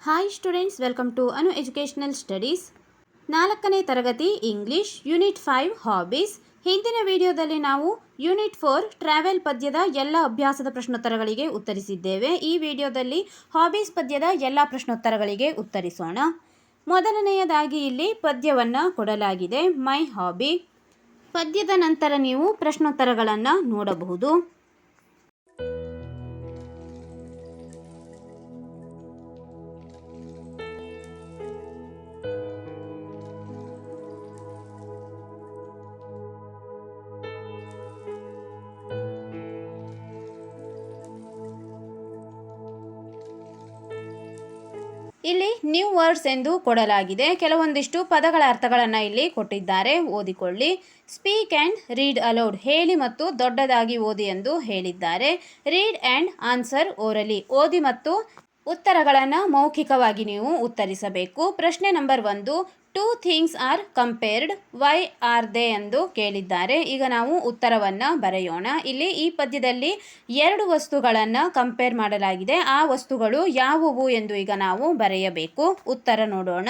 Hi students, welcome to Anu educational studies. 4ನೇ ತರಗತಿ English unit 5 hobbies. ಹಿಂದಿನ ವಿಡಿಯೋದಲ್ಲಿ ನಾವು ಯೂನಿಟ್ 4 ಟ್ರಾವೆಲ್ ಪದ್ಯದ ಎಲ್ಲ ಅಭ್ಯಾಸದ ಪ್ರಶ್ನೋತ್ತರಗಳಿಗೆ ಉತ್ತರಿಸಿದ್ದೇವೆ. ಈ ವಿಡಿಯೋದಲ್ಲಿ ಹಾಬೀಸ್ ಪದ್ಯದ ಎಲ್ಲ ಪ್ರಶ್ನೋತ್ತರಗಳಿಗೆ ಉತ್ತರಿಸೋಣ. ಮೊದಲನೆಯದಾಗಿ ಇಲ್ಲಿ ಪದ್ಯವನ್ನು ಕೊಡಲಾಗಿದೆ, ಮೈ ಹಾಬಿ. ಪದ್ಯದ ನಂತರ ನೀವು ಪ್ರಶ್ನೋತ್ತರಗಳನ್ನು ನೋಡಬಹುದು. ಇಲ್ಲಿ ನ್ಯೂ ವರ್ಡ್ಸ್ ಎಂದು ಕೊಡಲಾಗಿದೆ. ಕೆಲವೊಂದಿಷ್ಟು ಪದಗಳ ಅರ್ಥಗಳನ್ನು ಇಲ್ಲಿ ಕೊಟ್ಟಿದ್ದಾರೆ, ಓದಿಕೊಳ್ಳಿ. ಸ್ಪೀಕ್ ಆ್ಯಂಡ್ ರೀಡ್ ಅಲೌಡ್, ಹೇಳಿ ಮತ್ತು ದೊಡ್ಡದಾಗಿ ಓದಿ ಎಂದು ಹೇಳಿದ್ದಾರೆ. ರೀಡ್ ಆ್ಯಂಡ್ ಆನ್ಸರ್ ಓರಲಿ, ಓದಿ ಮತ್ತು ಉತ್ತರಗಳನ್ನು ಮೌಖಿಕವಾಗಿ ನೀವು ಉತ್ತರಿಸಬೇಕು. ಪ್ರಶ್ನೆ number 1, 2 things are compared, why are they ಎಂದು ಕೇಳಿದ್ದಾರೆ. ಈಗ ನಾವು ಉತ್ತರವನ್ನು ಬರೆಯೋಣ. ಇಲ್ಲಿ ಈ ಪದ್ಯದಲ್ಲಿ 2 ವಸ್ತುಗಳನ್ನು ಕಂಪೇರ್ ಮಾಡಲಾಗಿದೆ. ಆ ವಸ್ತುಗಳು ಯಾವುವು ಎಂದು ಈಗ ನಾವು ಬರೆಯಬೇಕು. ಉತ್ತರ ನೋಡೋಣ.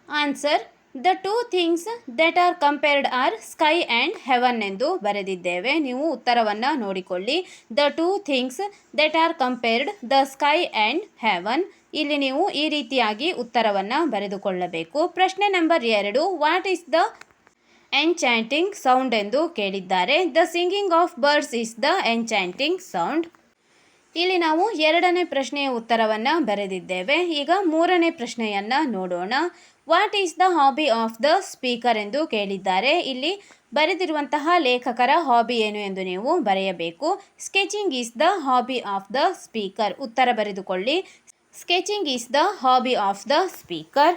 Answer, the 2 things that are compared are sky and heaven ಎಂದು ಬರೆದಿದ್ದೇವೆ. ನೀವು ಉತ್ತರವನ್ನು ನೋಡಿಕೊಳ್ಳಿ. The 2 things that are compared, the sky and heaven. ಇಲ್ಲಿ ನೀವು ಈ ರೀತಿಯಾಗಿ ಉತ್ತರವನ್ನು ಬರೆದುಕೊಳ್ಳಬೇಕು. ಪ್ರಶ್ನೆ number 2, what is the enchanting sound ಎಂದು ಕೇಳಿದ್ದಾರೆ. The singing of birds is the enchanting sound. ಇಲ್ಲಿ ನಾವು 2ನೇ ಪ್ರಶ್ನೆಯ ಉತ್ತರವನ್ನು ಬರೆದಿದ್ದೇವೆ. ಈಗ 3ನೇ ಪ್ರಶ್ನೆಯನ್ನು ನೋಡೋಣ. What is the hobby of the speaker ಎಂದು ಕೇಳಿದ್ದಾರೆ. ಇಲ್ಲಿ ಬರೆದಿರುವಂತಹ ಲೇಖಕರ ಹಾಬಿ ಏನು ಎಂದು ನೀವು ಬರೆಯಬೇಕು. Sketching is the hobby of the speaker. ಉತ್ತರ ಬರೆದುಕೊಳ್ಳಿ. Sketching is the hobby of the speaker.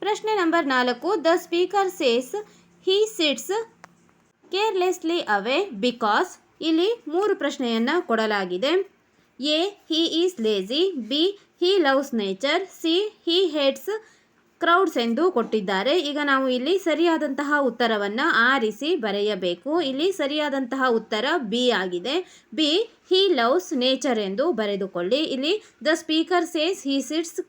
ಪ್ರಶ್ನೆ number 4, the speaker says he sits carelessly away because. ಇಲ್ಲಿ 3 ಪ್ರಶ್ನೆಯನ್ನು ಕೊಡಲಾಗಿದೆ. A, he is lazy. B, he loves nature. C, he hates crowds ಎಂದು ಕೊಟ್ಟಿದ್ದಾರೆ. ಈಗ ನಾವು ಇಲ್ಲಿ ಸರಿಯಾದಂತಹ ಉತ್ತರವನ್ನು ಆರಿಸಿ ಬರೆಯಬೇಕು. ಇಲ್ಲಿ ಸರಿಯಾದಂತಹ ಉತ್ತರ ಬಿ ಆಗಿದೆ. ಬಿ, ಹಿ ಲವ್ಸ್ ನೇಚರ್ ಎಂದು ಬರೆದುಕೊಳ್ಳಿ. ಇಲ್ಲಿ the speaker says he sits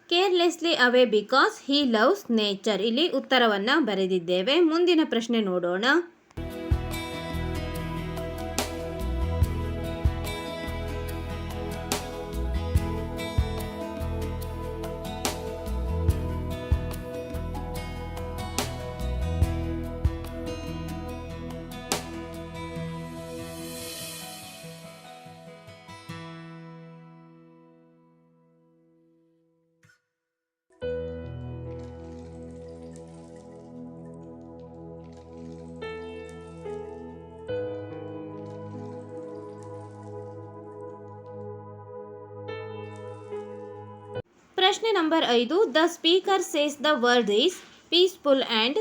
carelessly away because he loves nature. ಇಲ್ಲಿ ಉತ್ತರವನ್ನು ಬರೆದಿದ್ದೇವೆ. ಮುಂದಿನ ಪ್ರಶ್ನೆ ನೋಡೋಣ. ಪ್ರಶ್ನೆ number 5, the speaker says the word is peaceful and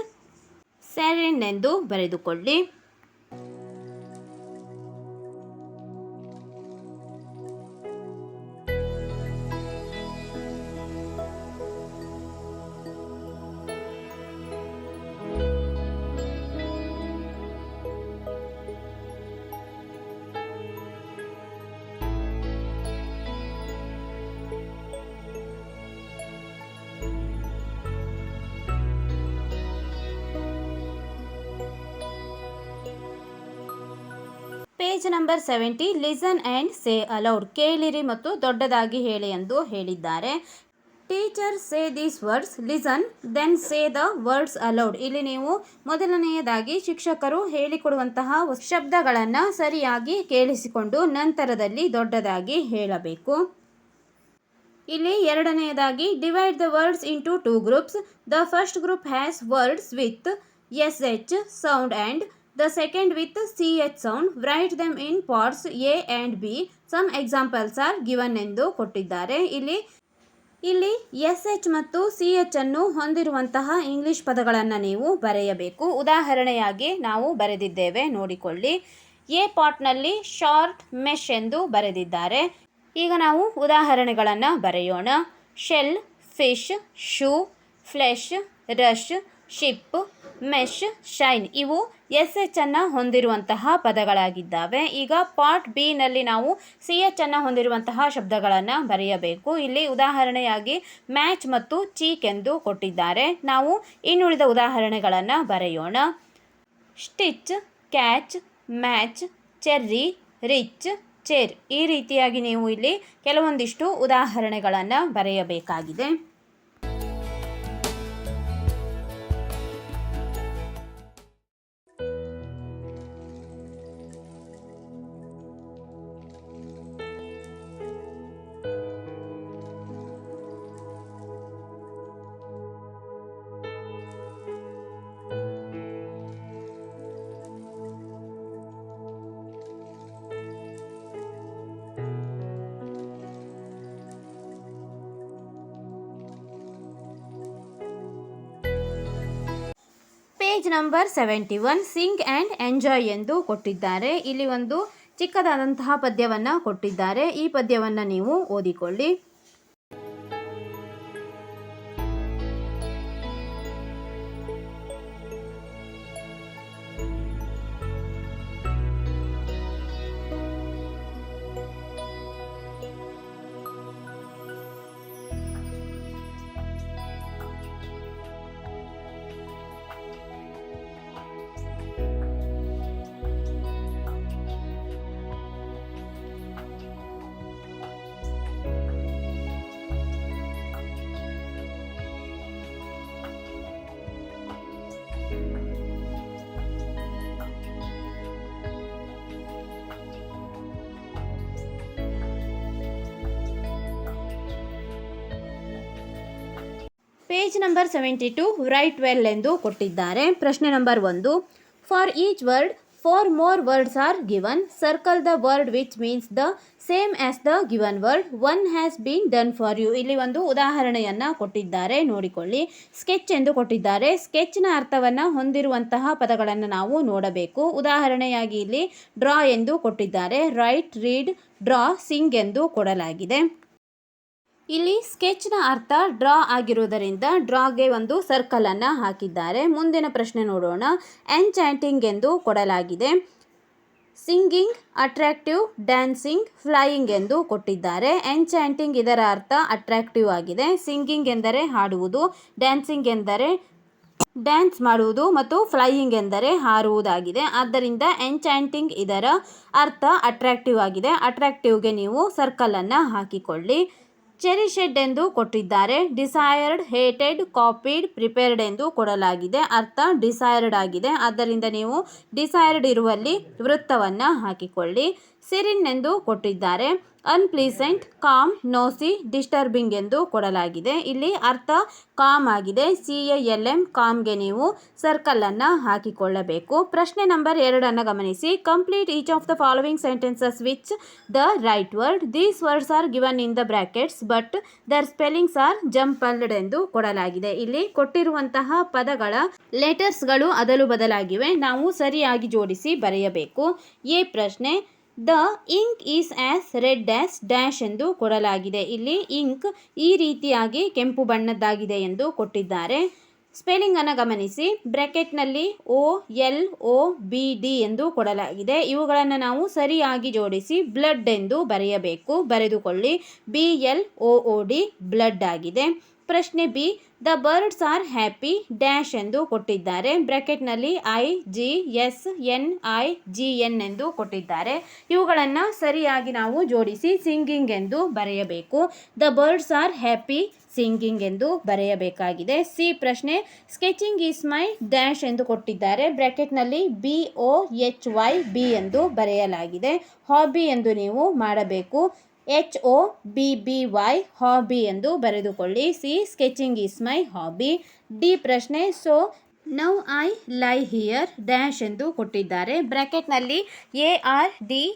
serene ಎಂದು ಬರೆದುಕೊಳ್ಳಿ. Page number 70, listen and say aloud, ಕೇಳಿರಿ ಮತ್ತು ದೊಡ್ಡದಾಗಿ ಹೇಳಿ ಎಂದು ಹೇಳಿದ್ದಾರೆ. Teacher say these words, listen then say the words aloud. ಇಲ್ಲಿ ನೀವು ಮೊದಲನೆಯದಾಗಿ ಶಿಕ್ಷಕರು ಹೇಳಿಕೊಡುವಂತಹ ಶಬ್ದಗಳನ್ನು ಸರಿಯಾಗಿ ಕೇಳಿಸಿಕೊಂಡು ನಂತರದಲ್ಲಿ ದೊಡ್ಡದಾಗಿ ಹೇಳಬೇಕು. ಇಲ್ಲಿ ಎರಡನೆಯದಾಗಿ divide the words into 2 groups. The first group has words with SH sound and the second with CH sound. Write them in parts A and B. Some examples are given ಎಂದು ಕೊಟ್ಟಿದ್ದಾರೆ. ಇಲ್ಲಿ SH ಮತ್ತು CH ಅನ್ನು ಹೊಂದಿರುವಂತಹ English ಪದಗಳನ್ನು ನೀವು ಬರೆಯಬೇಕು. ಉದಾಹರಣೆಯಾಗಿ ನಾವು ಬರೆದಿದ್ದೇವೆ, ನೋಡಿಕೊಳ್ಳಿ. ಎ ಪಾಟ್ನಲ್ಲಿ ಶಾರ್ಟ್ ಮೆಶ್ ಎಂದು ಬರೆದಿದ್ದಾರೆ. ಈಗ ನಾವು ಉದಾಹರಣೆಗಳನ್ನು ಬರೆಯೋಣ. Shell, fish, shoe, flesh, rush, ship, mesh, shine ಇವು SH ಅನ್ನು ಹೊಂದಿರುವಂತಹ ಪದಗಳಾಗಿದ್ದಾವೆ. ಈಗ ಪಾರ್ಟ್ ಬಿ ನಲ್ಲಿ ನಾವು CH ಅನ್ನು ಹೊಂದಿರುವಂತಹ ಶಬ್ದಗಳನ್ನು ಬರೆಯಬೇಕು. ಇಲ್ಲಿ ಉದಾಹರಣೆಯಾಗಿ ಮ್ಯಾಚ್ ಮತ್ತು ಚೀಕ್ ಎಂದು ಕೊಟ್ಟಿದ್ದಾರೆ. ನಾವು ಇನ್ನುಳಿದ ಉದಾಹರಣೆಗಳನ್ನು ಬರೆಯೋಣ. Stitch, catch, match, cherry, rich, chair ಈ ರೀತಿಯಾಗಿ ನೀವು ಇಲ್ಲಿ ಕೆಲವೊಂದಿಷ್ಟು ಉದಾಹರಣೆಗಳನ್ನು ಬರೆಯಬೇಕಾಗಿದೆ. Page number 71 Singh and enjoy ಎಂದು ಕೊಟ್ಟಿದ್ದಾರೆ. ಇಲ್ಲಿ ಒಂದು ಚಿಕ್ಕದಾದಂತಹ ಪದ್ಯವನ್ನು ಕೊಟ್ಟಿದ್ದಾರೆ. ಈ ಪದ್ಯವನ್ನು ನೀವು ಓದಿಕೊಳ್ಳಿ. ಪೇಜ್ ನಂಬರ್ 72 ರೈಟ್ ವೆಲ್ ಎಂದು ಕೊಟ್ಟಿದ್ದಾರೆ. ಪ್ರಶ್ನೆ number 1. For each word 4 more words are given. Circle the word which means the same as the given word. One has been done for you. ಇಲ್ಲಿ ಒಂದು ಉದಾಹರಣೆಯನ್ನು ಕೊಟ್ಟಿದ್ದಾರೆ, ನೋಡಿಕೊಳ್ಳಿ. ಸ್ಕೆಚ್ ಎಂದು ಕೊಟ್ಟಿದ್ದಾರೆ. ಸ್ಕೆಚ್ನ ಅರ್ಥವನ್ನು ಹೊಂದಿರುವಂತಹ ಪದಗಳನ್ನು ನಾವು ನೋಡಬೇಕು. ಉದಾಹರಣೆಯಾಗಿ ಇಲ್ಲಿ ಡ್ರಾ ಎಂದು ಕೊಟ್ಟಿದ್ದಾರೆ. ರೈಟ್, ರೀಡ್, ಡ್ರಾ, ಸಿಂಗ್ ಎಂದು ಕೊಡಲಾಗಿದೆ. ಇಲ್ಲಿ ಸ್ಕೆಚ್ನ ಅರ್ಥ ಡ್ರಾ ಆಗಿರುವುದರಿಂದ ಡ್ರಾಗೆ ಒಂದು ಸರ್ಕಲನ್ನು ಹಾಕಿದ್ದಾರೆ. ಮುಂದಿನ ಪ್ರಶ್ನೆ ನೋಡೋಣ. ಎನ್ಚಾಂಟಿಂಗ್ ಎಂದು ಕೊಡಲಾಗಿದೆ. ಸಿಂಗಿಂಗ್, ಅಟ್ರಾಕ್ಟಿವ್, ಡ್ಯಾನ್ಸಿಂಗ್, ಫ್ಲೈಯಿಂಗ್ ಎಂದು ಕೊಟ್ಟಿದ್ದಾರೆ. ಎನ್ಚಾಂಟಿಂಗ್ ಇದರ ಅರ್ಥ ಅಟ್ರಾಕ್ಟಿವ್ ಆಗಿದೆ. ಸಿಂಗಿಂಗ್ ಎಂದರೆ ಹಾಡುವುದು, ಡ್ಯಾನ್ಸಿಂಗ್ ಎಂದರೆ ಡ್ಯಾನ್ಸ್ ಮಾಡುವುದು ಮತ್ತು ಫ್ಲೈಯಿಂಗ್ ಎಂದರೆ ಹಾರುವುದಾಗಿದೆ. ಆದ್ದರಿಂದ ಎನ್ಚಾಂಟಿಂಗ್ ಇದರ ಅರ್ಥ ಅಟ್ರಾಕ್ಟಿವ್ ಆಗಿದೆ. ಅಟ್ರಾಕ್ಟಿವ್ಗೆ ನೀವು ಸರ್ಕಲನ್ನು ಹಾಕಿಕೊಳ್ಳಿ. ಚೆರಿಷೆಡ್ ಎಂದು ಕೊಟ್ಟಿದ್ದಾರೆ. ಡಿಸೈರ್ಡ್, ಹೇಟೆಡ್, ಕಾಪಿಡ್, ಪ್ರಿಪೇರ್ಡ್ ಎಂದು ಕೊಡಲಾಗಿದೆ. ಅರ್ಥ ಡಿಸೈರ್ಡ್ ಆಗಿದೆ. ಆದ್ದರಿಂದ ನೀವು ಡಿಸೈರ್ಡ್ ಇರುವಲ್ಲಿ ವೃತ್ತವನ್ನು ಹಾಕಿಕೊಳ್ಳಿ. ಸಿರಿನ್ ಎಂದು ಕೊಟ್ಟಿದ್ದಾರೆ. ಅನ್ಪ್ಲೀಸೆಂಟ್, ಕಾಮ್, ನೋಸಿ, ಡಿಸ್ಟರ್ಬಿಂಗ್ ಎಂದು ಕೊಡಲಾಗಿದೆ. ಇಲ್ಲಿ ಅರ್ಥ ಕಾಮ್ ಆಗಿದೆ. CALM ಕಾಮ್ಗೆ ನೀವು ಸರ್ಕಲನ್ನು ಹಾಕಿಕೊಳ್ಳಬೇಕು. ಪ್ರಶ್ನೆ ನಂಬರ್ 2 ಗಮನಿಸಿ. Complete each of the following sentences which the right word. These words are given in the brackets but their spellings are jumbled ಎಂದು ಕೊಡಲಾಗಿದೆ. ಇಲ್ಲಿ ಕೊಟ್ಟಿರುವಂತಹ ಪದಗಳ ಲೆಟರ್ಸ್ಗಳು ಅದಲು ಬದಲಾಗಿವೆ. ನಾವು ಸರಿಯಾಗಿ ಜೋಡಿಸಿ ಬರೆಯಬೇಕು. ಪ್ರಶ್ನೆ. The ink is as red as dash ಎಂದು ಕೊಡಲಾಗಿದೆ. ಇಲ್ಲಿ ಇಂಕ್ ಈ ರೀತಿಯಾಗಿ ಕೆಂಪು ಬಣ್ಣದ್ದಾಗಿದೆ ಎಂದು ಕೊಟ್ಟಿದ್ದಾರೆ. ಸ್ಪೆಲ್ಲಿಂಗ್ ಅನ್ನು ಗಮನಿಸಿ. ಬ್ರಾಕೆಟ್ನಲ್ಲಿ OLOBD ಎಂದು ಕೊಡಲಾಗಿದೆ. ಇವುಗಳನ್ನು ನಾವು ಸರಿಯಾಗಿ ಜೋಡಿಸಿ ಬ್ಲಡ್ ಎಂದು ಬರೆಯಬೇಕು. ಬರೆದುಕೊಳ್ಳಿ. BLOOD ಬ್ಲಡ್ ಆಗಿದೆ. ಪ್ರಶ್ನೆ B. The birds are happy dash ಎಂದು ಕೊಟ್ಟಿದ್ದಾರೆ. ಬ್ರಾಕೆಟ್ನಲ್ಲಿ IGSNIGN ಎಂದು ಕೊಟ್ಟಿದ್ದಾರೆ. ಇವುಗಳನ್ನು ಸರಿಯಾಗಿ ನಾವು ಜೋಡಿಸಿ ಸಿಂಗಿಂಗ್ ಎಂದು ಬರೆಯಬೇಕು. The birds are happy singing ಎಂದು ಬರೆಯಬೇಕಾಗಿದೆ. ಸಿ ಪ್ರಶ್ನೆ. ಸ್ಕೆಚಿಂಗ್ ಈಸ್ ಮೈ ಡ್ಯಾಶ್ ಎಂದು ಕೊಟ್ಟಿದ್ದಾರೆ. ಬ್ರಾಕೆಟ್ನಲ್ಲಿ BOHYB ಎಂದು ಬರೆಯಲಾಗಿದೆ. ಹಾಬಿ ಎಂದು ನೀವು ಮಾಡಬೇಕು. HOBBY ಹಾಬಿ ಎಂದು ಬರೆದುಕೊಳ್ಳಿ. C sketching is my hobby. D ಪ್ರಶ್ನೆ so now I lie here dash ಎಂದು ಕೊಟ್ಟಿದ್ದಾರೆ. ಬ್ರ್ಯಾಕೆಟ್ನಲ್ಲಿ ARDGNIW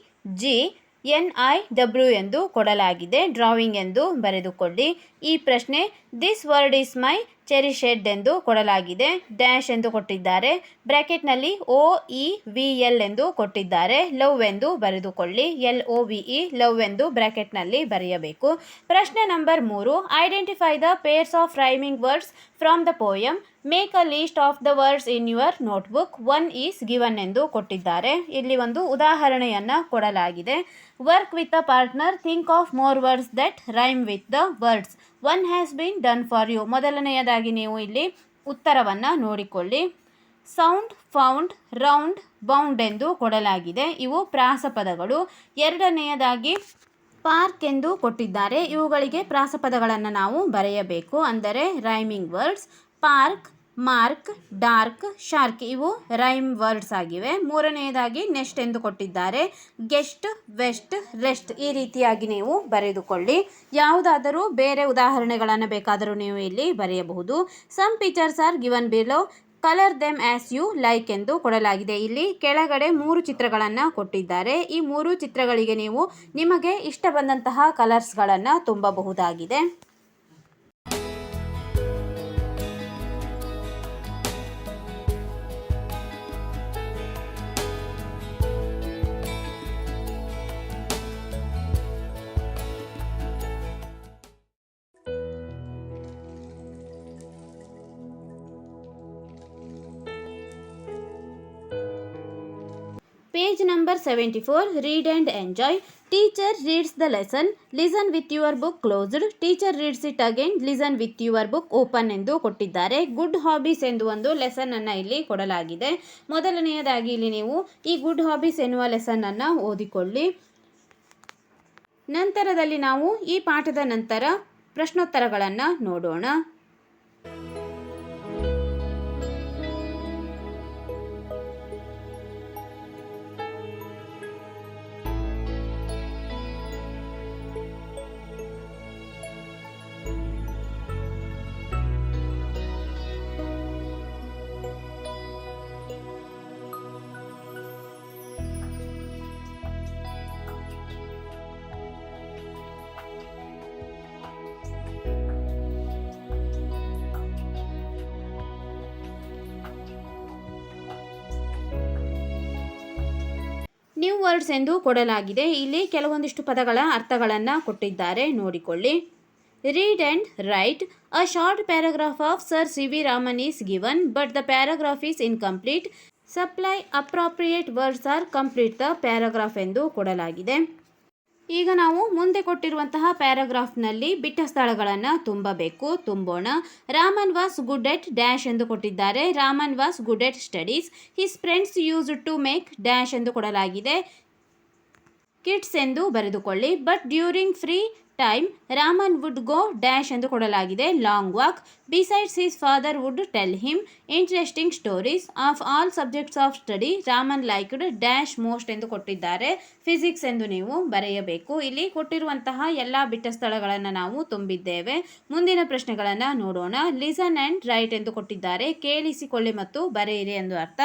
ಎಂದು ಕೊಡಲಾಗಿದೆ. ಡ್ರಾಯಿಂಗ್ ಎಂದು ಬರೆದುಕೊಳ್ಳಿ. ಈ ಪ್ರಶ್ನೆ ದಿಸ್ ವರ್ಡ್ ಈಸ್ ಮೈ ಚೆರಿಶೆಡ್ ಎಂದು ಕೊಡಲಾಗಿದೆ. ಡ್ಯಾಶ್ ಎಂದು ಕೊಟ್ಟಿದ್ದಾರೆ. ಬ್ರ್ಯಾಕೆಟ್ನಲ್ಲಿ OEVL ಎಂದು ಕೊಟ್ಟಿದ್ದಾರೆ. ಲವ್ ಎಂದು ಬರೆದುಕೊಳ್ಳಿ. LOVE ಲವ್ ಎಂದು ಬ್ರ್ಯಾಕೆಟ್ನಲ್ಲಿ ಬರೆಯಬೇಕು. ಪ್ರಶ್ನೆ number 3, identify the pairs of rhyming words from the poem. Make a list of the words in your notebook. One is given ಎಂದು ಕೊಟ್ಟಿದ್ದಾರೆ. ಇಲ್ಲಿ ಒಂದು ಉದಾಹರಣೆಯನ್ನು ಕೊಡಲಾಗಿದೆ. Work with a partner, think of more words that rhyme with the words. One has been done for you. ಮೊದಲನೆಯದಾಗಿ ನೀವು ಇಲ್ಲಿ ಉತ್ತರವನ್ನು ನೋಡಿಕೊಳ್ಳಿ. ಸೌಂಡ್, ಫೌಂಡ್, ರೌಂಡ್, ಬೌಂಡ್ ಎಂದು ಕೊಡಲಾಗಿದೆ. ಇವು ಪ್ರಾಸಪದಗಳು. ಎರಡನೆಯದಾಗಿ ಪಾರ್ಕ್ ಎಂದು ಕೊಟ್ಟಿದ್ದಾರೆ. ಇವುಗಳಿಗೆ ಪ್ರಾಸಪದಗಳನ್ನು ನಾವು ಬರೆಯಬೇಕು, ಅಂದರೆ rhyming words. Park, mark, dark, shark ಇವು ರೈಮ್ ವರ್ಡ್ಸ್ ಆಗಿವೆ. ಮೂರನೆಯದಾಗಿ ನೆಕ್ಸ್ಟ್ ಎಂದು ಕೊಟ್ಟಿದ್ದಾರೆ. ಗೆಸ್ಟ್, ವೆಸ್ಟ್, ರೆಸ್ಟ್ ಈ ರೀತಿಯಾಗಿ ನೀವು ಬರೆದುಕೊಳ್ಳಿ. ಯಾವುದಾದರೂ ಬೇರೆ ಉದಾಹರಣೆಗಳನ್ನು ಬೇಕಾದರೂ ನೀವು ಇಲ್ಲಿ ಬರೆಯಬಹುದು. Some pictures are given below, colour them as you like ಎಂದು ಕೊಡಲಾಗಿದೆ. ಇಲ್ಲಿ ಕೆಳಗಡೆ 3 ಚಿತ್ರಗಳನ್ನು ಕೊಟ್ಟಿದ್ದಾರೆ. ಈ 3 ಚಿತ್ರಗಳಿಗೆ ನೀವು ನಿಮಗೆ ಇಷ್ಟ ಬಂದಂತಹ ಕಲರ್ಸ್ಗಳನ್ನು ತುಂಬಬಹುದಾಗಿದೆ. Page number 74, read and enjoy. Teacher reads the lesson. Listen with your book closed. Teacher reads it again. Listen with your book open ಎಂದು ಕೊಟ್ಟಿದ್ದಾರೆ. ಗುಡ್ ಹಾಬೀಸ್ ಎಂದು ಒಂದು ಲೆಸನ್ ಅನ್ನು ಇಲ್ಲಿ ಕೊಡಲಾಗಿದೆ. ಮೊದಲನೆಯದಾಗಿ ಇಲ್ಲಿ ನೀವು ಈ ಗುಡ್ ಹಾಬೀಸ್ ಎನ್ನುವ ಲೆಸನ್ ಅನ್ನು ಓದಿಕೊಳ್ಳಿ. ನಂತರದಲ್ಲಿ ನಾವು ಈ ಪಾಠದ ನಂತರ ಪ್ರಶ್ನೋತ್ತರಗಳನ್ನು ನೋಡೋಣ. ನ್ಯೂ ವರ್ಡ್ಸ್ ಎಂದು ಕೊಡಲಾಗಿದೆ. ಇಲ್ಲಿ ಕೆಲವೊಂದಿಷ್ಟು ಪದಗಳ ಅರ್ಥಗಳನ್ನು ಕೊಟ್ಟಿದ್ದಾರೆ, ನೋಡಿಕೊಳ್ಳಿ. Read and write. A short paragraph of sir C V Raman is given but the paragraph is incomplete. Supply appropriate words or complete the paragraph ಎಂದು ಕೊಡಲಾಗಿದೆ. ಈಗ ನಾವು ಮುಂದೆ ಕೊಟ್ಟಿರುವಂತಹ ಪ್ಯಾರಾಗ್ರಾಫ್ನಲ್ಲಿ ಬಿಟ್ಟ ಸ್ಥಳಗಳನ್ನು ತುಂಬೋಣ. Raman was good at dash ಎಂದು ಕೊಟ್ಟಿದ್ದಾರೆ. Raman was good at studies. His friends used to make dash ಎಂದು ಕೊಡಲಾಗಿದೆ. ಕಿಡ್ಸ್ ಎಂದು ಬರೆದುಕೊಳ್ಳಿ. But during free time Raman would go dash ಎಂದು ಕೊಡಲಾಗಿದೆ. Long walk. Besides his father wood tell him interesting stories. Of all subjects of study Raman liked dash most ಎಂದು ಕೊಟ್ಟಿದ್ದಾರೆ. Physics ಎಂದು ನೀವು ಬರೆಯಬೇಕು. ಇಲ್ಲಿ ಕೊಟ್ಟಿರುವಂತಹ ಎಲ್ಲ ಬಿಟ್ಟ ಸ್ಥಳಗಳನ್ನು ನಾವು ತುಂಬಿದ್ದೇವೆ. ಮುಂದಿನ ಪ್ರಶ್ನೆಗಳನ್ನು ನೋಡೋಣ. ಲಿಸನ್ ಆ್ಯಂಡ್ ರೈಟ್ ಎಂದು ಕೊಟ್ಟಿದ್ದಾರೆ. ಕೇಳಿಸಿಕೊಳ್ಳಿ ಮತ್ತು ಬರೆಯಿರಿ ಎಂದು ಅರ್ಥ.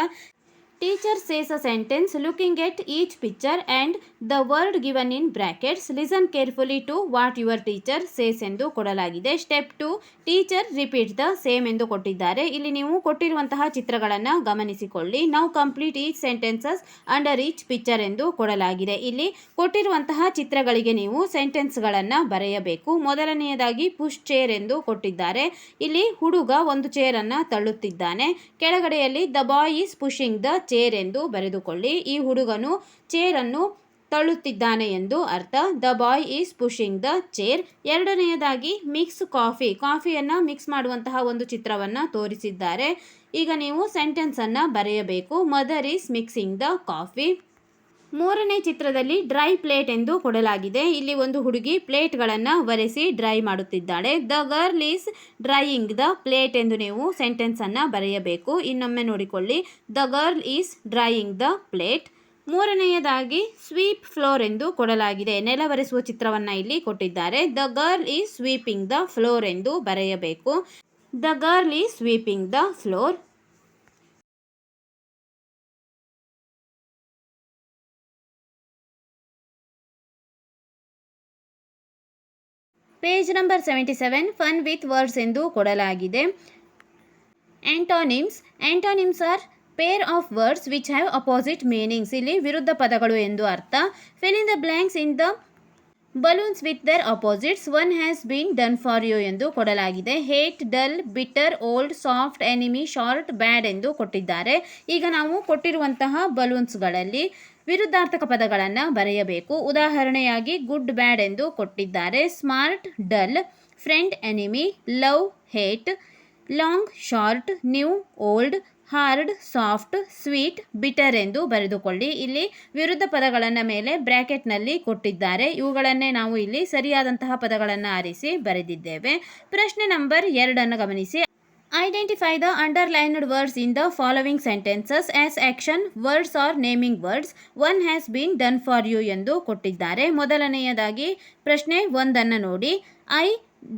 Teacher says a sentence looking at each picture and the word given in brackets. Listen carefully to what your teacher says ಎಂದು ಕೊಡಲಾಗಿದೆ. Step 2, teacher repeat the same ಎಂದು ಕೊಟ್ಟಿದ್ದಾರೆ. ಇಲ್ಲಿ ನೀವು ಕೊಟ್ಟಿರುವಂತಹ ಚಿತ್ರಗಳನ್ನು ಗಮನಿಸಿಕೊಳ್ಳಿ. Now complete each sentences under each picture ಎಂದು ಕೊಡಲಾಗಿದೆ. ಇಲ್ಲಿ ಕೊಟ್ಟಿರುವಂತಹ ಚಿತ್ರಗಳಿಗೆ ನೀವು ಸೆಂಟೆನ್ಸ್ಗಳನ್ನು ಬರೆಯಬೇಕು. ಮೊದಲನೆಯದಾಗಿ ಪುಷ್ ಚೇರ್ ಎಂದು ಕೊಟ್ಟಿದ್ದಾರೆ. ಇಲ್ಲಿ ಹುಡುಗ ಒಂದು ಚೇರನ್ನು ತಳ್ಳುತ್ತಿದ್ದಾನೆ. ಕೆಳಗಡೆಯಲ್ಲಿ the boy is pushing the chair ಎಂದು ಬರೆದುಕೊಳ್ಳಿ. ಈ ಹುಡುಗನು ಚೇರನ್ನು ತಳ್ಳುತ್ತಿದ್ದಾನೆ ಎಂದು ಅರ್ಥ. The boy is pushing the chair. ಎರಡನೆಯದಾಗಿ ಮಿಕ್ಸ್ ಕಾಫಿಯನ್ನು ಮಿಕ್ಸ್ ಮಾಡುವಂತಹ ಒಂದು ಚಿತ್ರವನ್ನು ತೋರಿಸಿದ್ದಾರೆ. ಈಗ ನೀವು ಸೆಂಟೆನ್ಸನ್ನು ಬರೆಯಬೇಕು. Mother is mixing the coffee. ಮೂರನೇ ಚಿತ್ರದಲ್ಲಿ ಡ್ರೈ ಪ್ಲೇಟ್ ಎಂದು ಕೊಡಲಾಗಿದೆ. ಇಲ್ಲಿ ಒಂದು ಹುಡುಗಿ ಪ್ಲೇಟ್ಗಳನ್ನು ಒರೆಸಿ ಡ್ರೈ ಮಾಡುತ್ತಿದ್ದಾಳೆ. The girl is drying the plate ಎಂದು ನೀವು ಸೆಂಟೆನ್ಸನ್ನು ಬರೆಯಬೇಕು. ಇನ್ನೊಮ್ಮೆ ನೋಡಿಕೊಳ್ಳಿ. The girl is drying the plate. ಮೂರನೆಯದಾಗಿ ಸ್ವೀಪ್ ಫ್ಲೋರ್ ಎಂದು ಕೊಡಲಾಗಿದೆ. ನೆಲವರೆಸುವ ಚಿತ್ರವನ್ನು ಇಲ್ಲಿ ಕೊಟ್ಟಿದ್ದಾರೆ. The girl is sweeping the floor ಎಂದು ಬರೆಯಬೇಕು. The girl is sweeping the floor. Page number 77 fun with words ಎಂದು ಕೊಡಲಾಗಿದೆ. Antonyms. Antonyms are pair of words which have opposite meanings. ಇಲ್ಲಿ ವಿರುದ್ಧ ಪದಗಳು ಎಂದು ಅರ್ಥ. Fill in the blanks in the balloons with their opposites. One has been done for you ಎಂದು ಕೊಡಲಾಗಿದೆ. Hate, dull, bitter, old, soft, enemy, short, bad ಎಂದು ಕೊಟ್ಟಿದ್ದಾರೆ. ಈಗ ನಾವು ಕೊಟ್ಟಿರುವಂತಹ ಬಲೂನ್ಸ್ಗಳಲ್ಲಿ ವಿರುದ್ಧಾರ್ಥಕ ಪದಗಳನ್ನು ಬರೆಯಬೇಕು. ಉದಾಹರಣೆಯಾಗಿ ಗುಡ್, ಬ್ಯಾಡ್ ಎಂದು ಕೊಟ್ಟಿದ್ದಾರೆ. Smart, dull, friend, enemy, love, hate, long, short, new, old, hard, soft, sweet, bitter ಎಂದು ಬರೆದುಕೊಳ್ಳಿ. ಇಲ್ಲಿ ವಿರುದ್ಧ ಪದಗಳನ್ನು ಮೇಲೆ ಬ್ರ್ಯಾಕೆಟ್ನಲ್ಲಿ ಕೊಟ್ಟಿದ್ದಾರೆ. ಇವುಗಳನ್ನೇ ನಾವು ಇಲ್ಲಿ ಸರಿಯಾದಂತಹ ಪದಗಳನ್ನು ಆರಿಸಿ ಬರೆದಿದ್ದೇವೆ. ಪ್ರಶ್ನೆ ನಂಬರ್ 2 ಗಮನಿಸಿ. Identify the underlined words in the following sentences as action words or naming words. One has been done for you ಎಂದು ಕೊಟ್ಟಿದ್ದಾರೆ. ಮೊದಲನೆಯದಾಗಿ ಪ್ರಶ್ನೆ 1 ನೋಡಿ. ಐ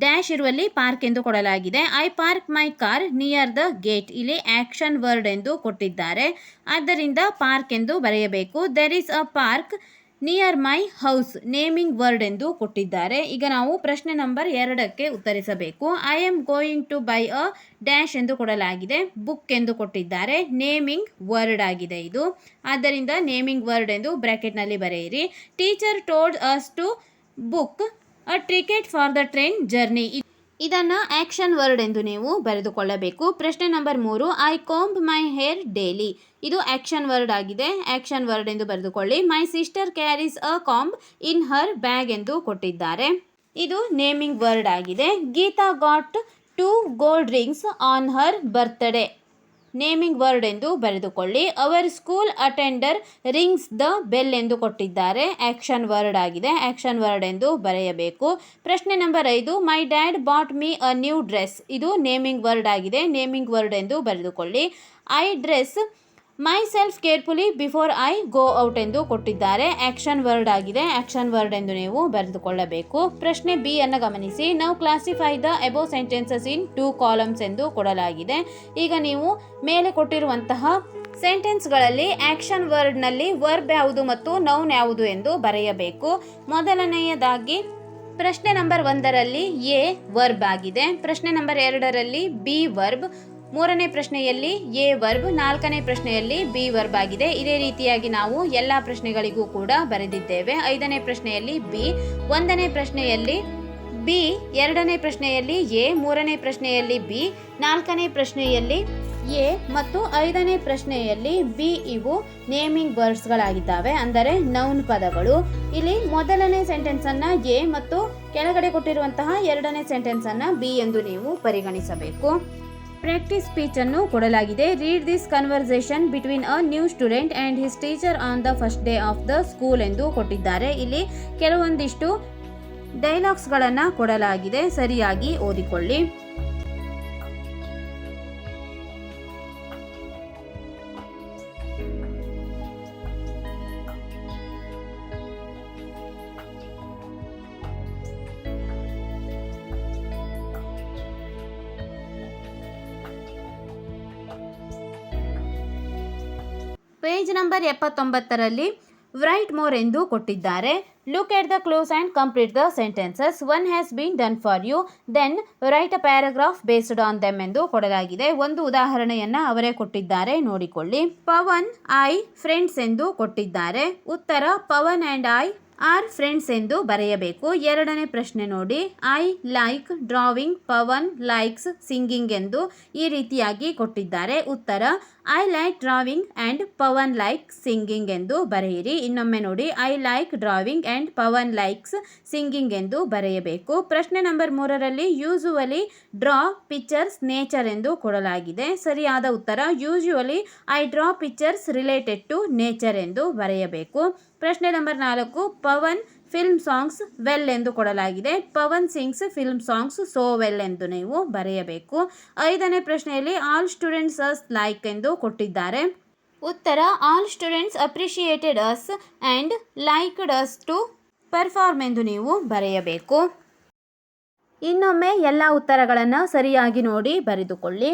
ಡ್ಯಾಶ್ ಇರುವಲ್ಲಿ ಪಾರ್ಕ್ ಎಂದು ಕೊಡಲಾಗಿದೆ. I park my car near the gate. ಇಲ್ಲಿ ಆಕ್ಷನ್ ವರ್ಡ್ ಎಂದು ಕೊಟ್ಟಿದ್ದಾರೆ. ಆದ್ದರಿಂದ ಪಾರ್ಕ್ ಎಂದು ಬರೆಯಬೇಕು. There is a park near my house. Naming word ಎಂದು ಕೊಟ್ಟಿದ್ದಾರೆ. ಈಗ ನಾವು ಪ್ರಶ್ನೆ ನಂಬರ್ 2ಕ್ಕೆ ಉತ್ತರಿಸಬೇಕು. I am going to buy a dash ಎಂದು ಕೊಡಲಾಗಿದೆ. ಬುಕ್ ಎಂದು ಕೊಟ್ಟಿದ್ದಾರೆ. ನೇಮಿಂಗ್ ವರ್ಡ್ ಆಗಿದೆ ಇದು. ಆದ್ದರಿಂದ ನೇಮಿಂಗ್ ವರ್ಡ್ ಎಂದು ಬ್ರ್ಯಾಕೆಟ್ನಲ್ಲಿ ಬರೆಯಿರಿ. Teacher told us to book a ticket for the train journey. ಇದನ್ನು ಆಕ್ಷನ್ ವರ್ಡ್ ಎಂದು ನೀವು ಬರೆದುಕೊಳ್ಳಬೇಕು. ಪ್ರಶ್ನೆ number 3. I comb my hair daily. ಇದು ಆಕ್ಷನ್ ವರ್ಡ್ ಆಗಿದೆ. ಆಕ್ಷನ್ ವರ್ಡ್ ಎಂದು ಬರೆದುಕೊಳ್ಳಿ. My sister carries a comb in her bag ಎಂದು ಕೊಟ್ಟಿದ್ದಾರೆ. ಇದು ನೇಮಿಂಗ್ ವರ್ಡ್ ಆಗಿದೆ. Geeta got 2 gold rings on her birthday. Naming word ಎಂದು ಬರೆದುಕೊಳ್ಳಿ. Our school attender rings the bell ಎಂದು ಕೊಟ್ಟಿದ್ದಾರೆ. ಆಕ್ಷನ್ ವರ್ಡ್ ಆಗಿದೆ. ಆಕ್ಷನ್ ವರ್ಡ್ ಎಂದು ಬರೆಯಬೇಕು. ಪ್ರಶ್ನೆ number 5. My dad bought me a new dress. ಇದು ನೇಮಿಂಗ್ ವರ್ಡ್ ಆಗಿದೆ. ನೇಮಿಂಗ್ ವರ್ಡ್ ಎಂದು ಬರೆದುಕೊಳ್ಳಿ. I dress myself carefully before I go out ಎಂದು ಕೊಟ್ಟಿದ್ದಾರೆ. ಆಕ್ಷನ್ ವರ್ಡ್ ಆಗಿದೆ. ಆಕ್ಷನ್ ವರ್ಡ್ ಎಂದು ನೀವು ಬರೆದುಕೊಳ್ಳಬೇಕು. ಪ್ರಶ್ನೆ ಬಿ ಅನ್ನು ಗಮನಿಸಿ. ನಾವು classify the above sentences in 2 columns ಎಂದು ಕೊಡಲಾಗಿದೆ. ಈಗ ನೀವು ಮೇಲೆ ಕೊಟ್ಟಿರುವಂತಹ ಸೆಂಟೆನ್ಸ್ಗಳಲ್ಲಿ ಆಕ್ಷನ್ ವರ್ಡ್ನಲ್ಲಿ ವರ್ಬ್ ಯಾವುದು ಮತ್ತು ನೌನ್ ಯಾವುದು ಎಂದು ಬರೆಯಬೇಕು. ಮೊದಲನೆಯದಾಗಿ ಪ್ರಶ್ನೆ ನಂಬರ್ 1ರಲ್ಲಿ ಎ ವರ್ಬ್ ಆಗಿದೆ. ಪ್ರಶ್ನೆ ನಂಬರ್ 2ರಲ್ಲಿ ಬಿ ವರ್ಬ್, 3ನೇ ಪ್ರಶ್ನೆಯಲ್ಲಿ ಎ ವರ್ಬ್, 4ನೇ ಪ್ರಶ್ನೆಯಲ್ಲಿ ಬಿ ವರ್ಬ್ ಆಗಿದೆ. ಇದೇ ರೀತಿಯಾಗಿ ನಾವು ಎಲ್ಲ ಪ್ರಶ್ನೆಗಳಿಗೂ ಕೂಡ ಬರೆದಿದ್ದೇವೆ. 5ನೇ ಪ್ರಶ್ನೆಯಲ್ಲಿ ಬಿ, 1ನೇ ಪ್ರಶ್ನೆಯಲ್ಲಿ ಬಿ, 2ನೇ ಪ್ರಶ್ನೆಯಲ್ಲಿ ಎ, 3ನೇ ಪ್ರಶ್ನೆಯಲ್ಲಿ ಬಿ, 4ನೇ ಪ್ರಶ್ನೆಯಲ್ಲಿ ಎ ಮತ್ತು 5ನೇ ಪ್ರಶ್ನೆಯಲ್ಲಿ ಬಿ. ಇವು ನೇಮಿಂಗ್ ವರ್ಡ್ಸ್ಗಳಾಗಿದ್ದಾವೆ, ಅಂದರೆ ನೌನ್ ಪದಗಳು. ಇಲ್ಲಿ ಮೊದಲನೇ ಸೆಂಟೆನ್ಸನ್ನು ಎ ಮತ್ತು ಕೆಳಗಡೆ ಕೊಟ್ಟಿರುವಂತಹ 2ನೇ ಸೆಂಟೆನ್ಸನ್ನು ಬಿ ಎಂದು ನೀವು ಪರಿಗಣಿಸಬೇಕು. ಪ್ರಾಕ್ಟೀಸ್ ಸ್ಪೀಚ್ ಅನ್ನು ಕೊಡಲಾಗಿದೆ. Read this conversation between a new student and his teacher on the first day of the school ಎಂದು ಕೊಟ್ಟಿದ್ದಾರೆ. ಇಲ್ಲಿ ಕೆಲವೊಂದಿಷ್ಟು ಡೈಲಾಗ್ಸ್ಗಳನ್ನು ಕೊಡಲಾಗಿದೆ. ಸರಿಯಾಗಿ ಓದಿಕೊಳ್ಳಿ. ಪೇಜ್ ನಂಬರ್ 79ರಲ್ಲಿ ರೈಟ್ ಮೋರ್ ಎಂದು ಕೊಟ್ಟಿದ್ದಾರೆ. Look at the clues and complete the sentences. One has been done for you, then write a paragraph based on them ಎಂದು ಕೊಡಲಾಗಿದೆ. ಒಂದು ಉದಾಹರಣೆಯನ್ನು ಅವರೇ ಕೊಟ್ಟಿದ್ದಾರೆ, ನೋಡಿಕೊಳ್ಳಿ. ಪವನ್ ಐ ಫ್ರೆಂಡ್ಸ್ ಎಂದು ಕೊಟ್ಟಿದ್ದಾರೆ. ಉತ್ತರ Pavan and I are friends ಎಂದು ಬರೆಯಬೇಕು. 2ನೇ ಪ್ರಶ್ನೆ ನೋಡಿ. I like drawing, Pavan likes singing ಎಂದು ಈ ರೀತಿಯಾಗಿ ಕೊಟ್ಟಿದ್ದಾರೆ. ಉತ್ತರ I like drawing and Pavan like singing ಎಂದು ಬರೆಯಿರಿ. ಇನ್ನೊಮ್ಮೆ ನೋಡಿ. I like drawing and Pavan likes singing ಎಂದು ಬರೆಯಬೇಕು. ಪ್ರಶ್ನೆ ನಂಬರ್ 3ರಲ್ಲಿ ಯೂಸುವಲಿ ಡ್ರಾ ಪಿಕ್ಚರ್ಸ್ ನೇಚರ್ ಎಂದು ಕೊಡಲಾಗಿದೆ. ಸರಿಯಾದ ಉತ್ತರ usually I draw pictures related to nature ಎಂದು ಬರೆಯಬೇಕು. ಪ್ರಶ್ನೆ number 4. Pavan film songs well ಎಂದು ಕೊಡಲಾಗಿದೆ. Pavan sings film songs so well ಎಂದು ನೀವು ಬರೆಯಬೇಕು. 5ನೇ ಪ್ರಶ್ನೆಯಲ್ಲಿ ಆಲ್ ಸ್ಟೂಡೆಂಟ್ಸ್ ಲೈಕ್ ಎಂದು ಕೊಟ್ಟಿದ್ದಾರೆ. ಉತ್ತರ all students appreciated us and liked us to perform ಎಂದು ನೀವು ಬರೆಯಬೇಕು. ಇನ್ನೊಮ್ಮೆ ಎಲ್ಲ ಉತ್ತರಗಳನ್ನು ಸರಿಯಾಗಿ ನೋಡಿ ಬರೆದುಕೊಳ್ಳಿ.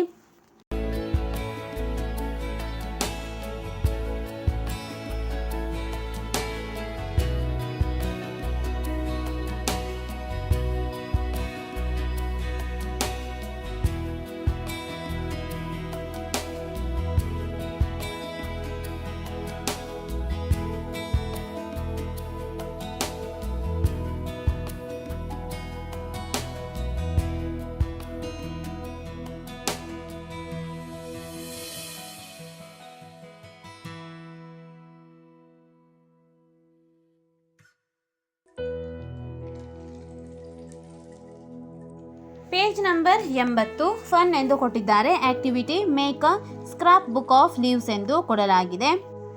ಪೇಜ್ ನಂಬರ್ 80 ಫನ್ ಎಂದು ಕೊಟ್ಟಿದ್ದಾರೆ. Activity make a scrap book of leaves ಎಂದು ಕೊಡಲಾಗಿದೆ.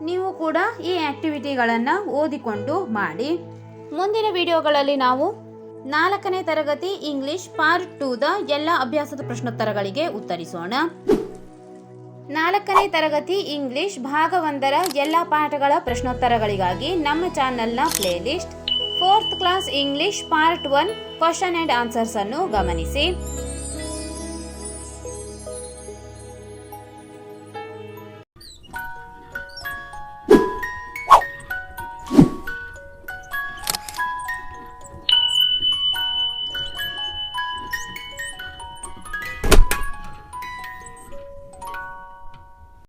ನೀವು ಕೂಡ ಈ ಆಕ್ಟಿವಿಟಿಗಳನ್ನು ಓದಿಕೊಂಡು ಮಾಡಿ. ಮುಂದಿನ ವಿಡಿಯೋಗಳಲ್ಲಿ ನಾವು 4ನೇ ತರಗತಿ ಇಂಗ್ಲಿಷ್ ಪಾರ್ಟ್ 2ದ ಎಲ್ಲ ಅಭ್ಯಾಸದ ಪ್ರಶ್ನೋತ್ತರಗಳಿಗೆ ಉತ್ತರಿಸೋಣ. 4ನೇ ತರಗತಿ ಇಂಗ್ಲಿಷ್ ಭಾಗ 1ರ ಎಲ್ಲ ಪಾಠಗಳ ಪ್ರಶ್ನೋತ್ತರಗಳಿಗಾಗಿ ನಮ್ಮ ಚಾನೆಲ್ನ playlist 4th class English part 1 question and answers ಅನ್ನು ಗಮನಿಸಿ.